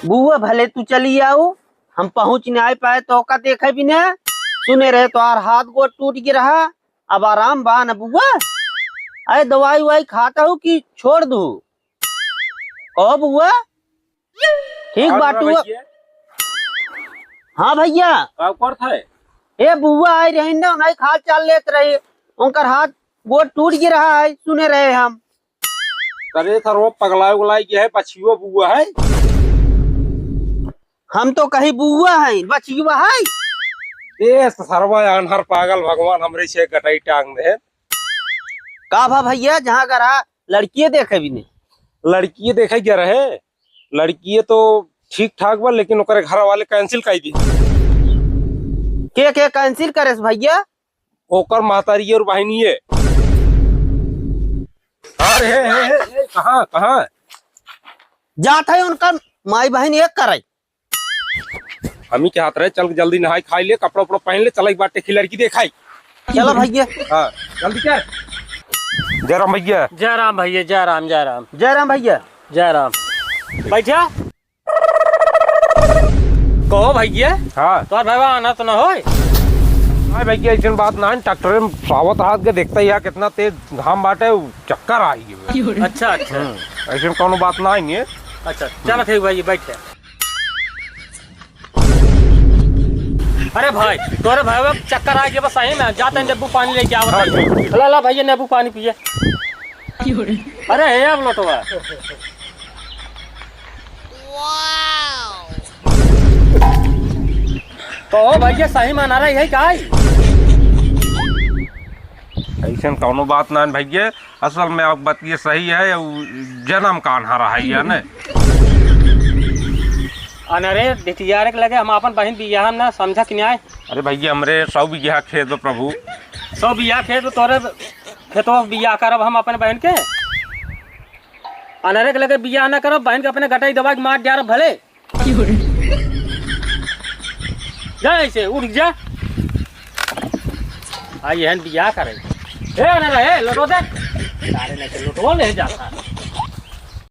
बुआ भले तू चली आओ, हम पहुंच नहीं पाए तो का देखे भी न सुने रहे तो हाथ गोड़ टूट गिरा, अब आराम बा न बुआ। अरे दवाई वाई खाता हूँ कि छोड़ दू? कहो बुआ। ठीक बात हुआ। हाँ भैया ए बुआ आई रही ना, नहीं खा चाल लेते रहे, उनका हाथ गोड़ टूट गिरा है, सुने रहे हम। करे सर वो पगला उगलाई गया है, पछियो बुआ है। हम तो कहीं बुआ है बचियुआ है। ए सरवा अनहर पागल भगवान हमरे से कटाई टांग दे। का भा भैया जहाँ करा लड़की देखे भी नहीं? लड़की देखे क्या रहे, लड़की तो ठीक ठाक बा, लेकिन ओकरे घर वाले कैंसिल कर दी। के कैंसिल करे भैया? ओकर मातारी और बहनी है। अरे कहाँ कहाँ जात है उनका माई बहन एक करे। हमी के हाथ रहे, चल जल्दी नहाई खाई ले, कपड़ा उपड़ा पहन ले, चल बाटे की लड़की देखाई। चलो भैया। हाँ जल्दी कर। जय राम भैया। जय राम भैया, जय राम जय राम। जय राम भैया। जय राम। बैठा कहो भैया। हाँ तो भाई आना तो ना हो भैया, ऐसी बात ना है, ट्रैक्टर में सावत हाथ के देखता ही कितना तेज घाम बाटे, चक्कर आई है। अच्छा अच्छा ऐसी कोनो बात ना है। अच्छा चलो ठीक भाई बैठे। अरे भाई तोरे भाई चक्कर आ गया, बस सही में जाते हैं, नींबू पानी लेके आओ। ला ला भैया नींबू पानी पिए। अरे है अब लोटवा। तो भैया सही माना रही है क्या? ऐसा कोनो बात ना है भैया, असल में आप बात ये सही है, जन्म का अनहारा है या नहीं। अनरे दिटियारे के लगे हम अपन बहन बियाह ना समझा कि न्याय। अरे भैया हमरे 100 बीघा खेत में प्रभु। 100 बियाह खेत तोरे खेतों बियाह करब हम अपने बहन के? अनरे के लगे बियाह ना करब, बहन के अपने गटाई दबा के मार जा भले। जा ऐसे उठ जा। आई हन बियाह करे। ए अनरे लोटो दे। तारे ने लोटो ले जाता।